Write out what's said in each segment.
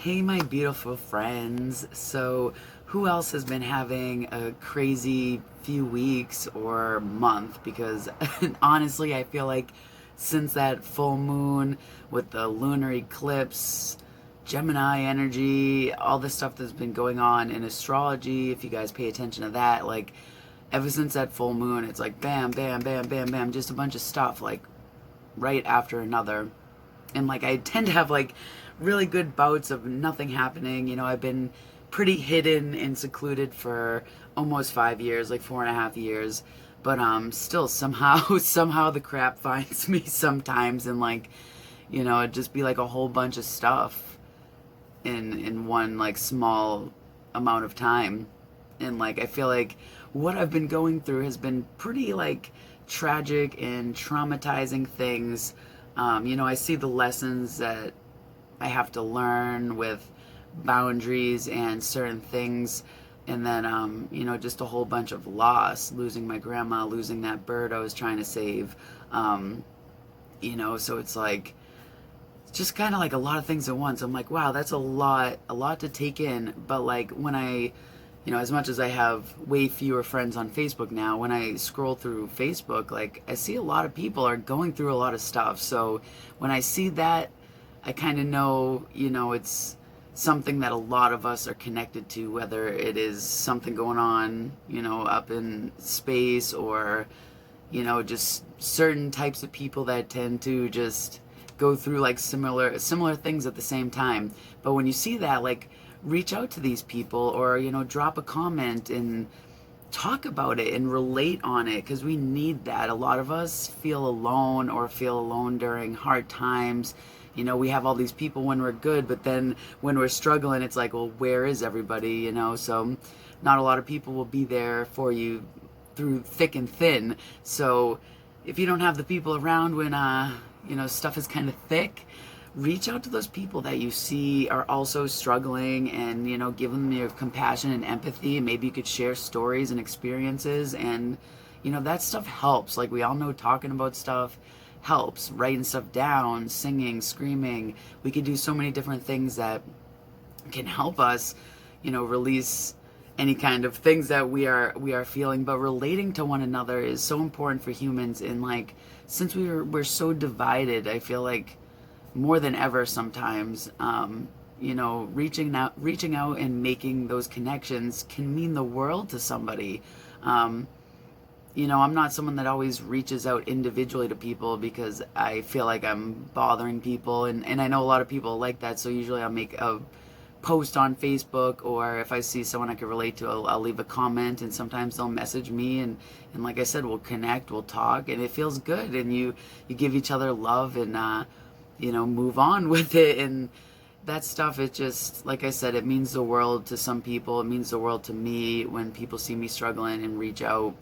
Hey, my beautiful friends. So, who else has been having a crazy few weeks or month? Because honestly, I feel like since that full moon with the lunar eclipse, Gemini energy, all the stuff that's been going on in astrology, if you guys pay attention to that, like ever since that full moon, it's like bam, bam, bam, bam, bam, just a bunch of stuff, like right after another. And like I tend to have like really good bouts of nothing happening. I've been pretty hidden and secluded for almost 5 years, like 4.5 years. But still somehow somehow the crap finds me sometimes, and like it'd just be like a whole bunch of stuff in one like small amount of time. And like I feel like what I've been going through has been pretty like tragic and traumatizing things. I see the lessons that I have to learn with boundaries and certain things. And then, just a whole bunch of loss, losing my grandma, losing that bird I was trying to save. Um, so it's like, just kind of like a lot of things at once. I'm like, wow, that's a lot to take in. But like when as much as I have way fewer friends on Facebook now, when I scroll through Facebook, like I see a lot of people are going through a lot of stuff. So when I see that, I kind of know, it's something that a lot of us are connected to, whether it is something going on, up in space, or, just certain types of people that tend to just go through like similar things at the same time. But when you see that, like reach out to these people, or drop a comment and talk about it and relate on it, because we need that. A lot of us feel alone, or feel alone during hard times. We have all these people when we're good, but then when we're struggling, it's like, well, where is everybody? So not a lot of people will be there for you through thick and thin. So if you don't have the people around when stuff is kind of thick, reach out to those people that you see are also struggling, and give them your compassion and empathy. Maybe you could share stories and experiences, and that stuff helps. Like we all know, talking about stuff helps. Writing stuff down, singing, screaming, we could do so many different things that can help us release any kind of things that we are feeling. But relating to one another is so important for humans. And like, since we're so divided, I feel like more than ever sometimes, reaching out and making those connections can mean the world to somebody. I'm not someone that always reaches out individually to people, because I feel like I'm bothering people, and I know a lot of people like that. So usually I'll make a post on Facebook, or if I see someone I can relate to, I'll leave a comment, and sometimes they'll message me, and like I said, we'll connect, we'll talk, and it feels good, and you give each other love, and move on with it. And that stuff, it just, like I said, it means the world to some people. It means the world to me when people see me struggling and reach out.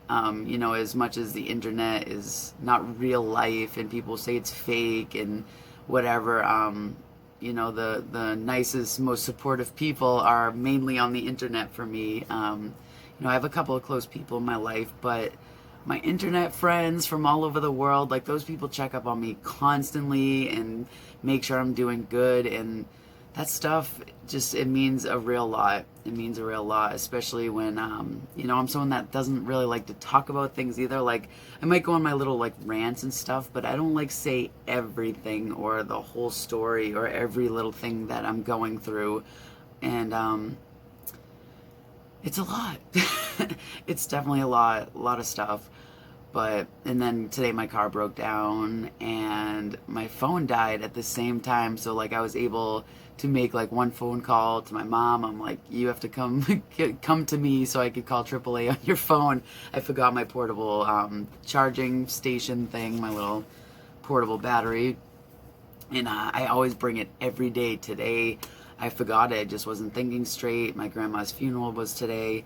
As much as the internet is not real life and people say it's fake and whatever, the nicest, most supportive people are mainly on the internet for me. I have a couple of close people in my life, but my internet friends from all over the world, like those people check up on me constantly and make sure I'm doing good. And that stuff, just, it means a real lot. It means a real lot, especially when, I'm someone that doesn't really like to talk about things either. Like, I might go on my little, like, rants and stuff, but I don't, like, say everything or the whole story or every little thing that I'm going through. And, it's a lot. It's definitely a lot of stuff. And then today my car broke down and my phone died at the same time. So like I was able to make like one phone call to my mom. I'm like, you have to come to me so I could call AAA on your phone. I forgot my portable charging station thing, my little portable battery. And I always bring it every day. Today I forgot it. I just wasn't thinking straight. My grandma's funeral was today.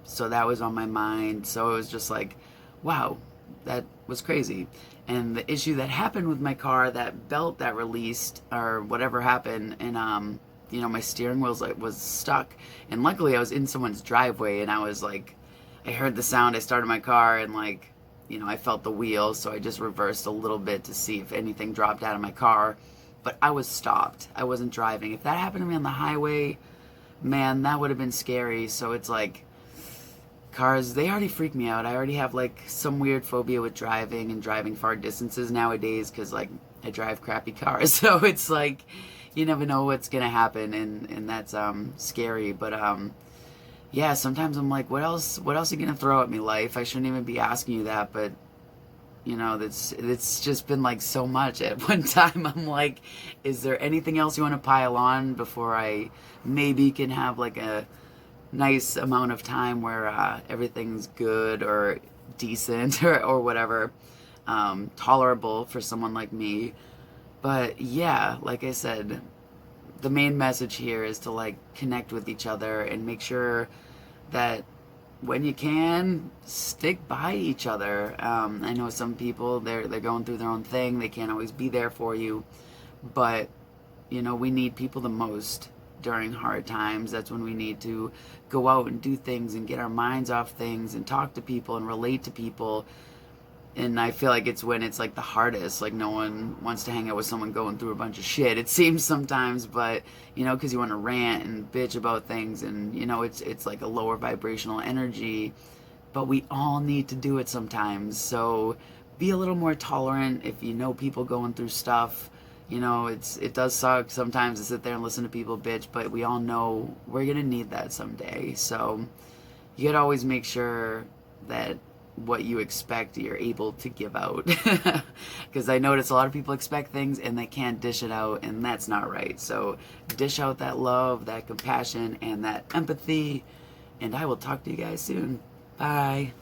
So that was on my mind. So it was just like, wow, that was crazy. And the issue that happened with my car, that belt that released or whatever happened, and my steering wheel was stuck. And luckily I was in someone's driveway, and I heard the sound. I started my car, and I felt the wheel, so I just reversed a little bit to see if anything dropped out of my car. but I was stopped. I wasn't driving. If that happened to me on the highway, man, that would have been scary. So it's like, cars, they already freak me out. I already have like some weird phobia with driving and driving far distances nowadays because like I drive crappy cars. So it's like you never know what's gonna happen, and that's scary. But yeah, sometimes I'm like, what else are you gonna throw at me, life? I shouldn't even be asking you that, but you know, that's it's just been like so much at one time. I'm like, is there anything else you want to pile on before I maybe can have like a nice amount of time where everything's good or decent or whatever, tolerable for someone like me. But yeah, like I said, the main message here is to like connect with each other and make sure that when you can, stick by each other. I know some people, they're going through their own thing, they can't always be there for you, but you know, we need people the most during hard times. That's when we need to go out and do things and get our minds off things and talk to people and relate to people. And I feel like it's when it's like the hardest. Like no one wants to hang out with someone going through a bunch of shit, it seems sometimes, but you know, because you want to rant and bitch about things, and you know, it's like a lower vibrational energy, but we all need to do it sometimes. So be a little more tolerant if you know people going through stuff. You know, it does suck sometimes to sit there and listen to people bitch, but we all know we're gonna need that someday. So you gotta always make sure that what you expect you're able to give out, because I notice a lot of people expect things and they can't dish it out, and that's not right. So dish out that love, that compassion, and that empathy, and I will talk to you guys soon. Bye.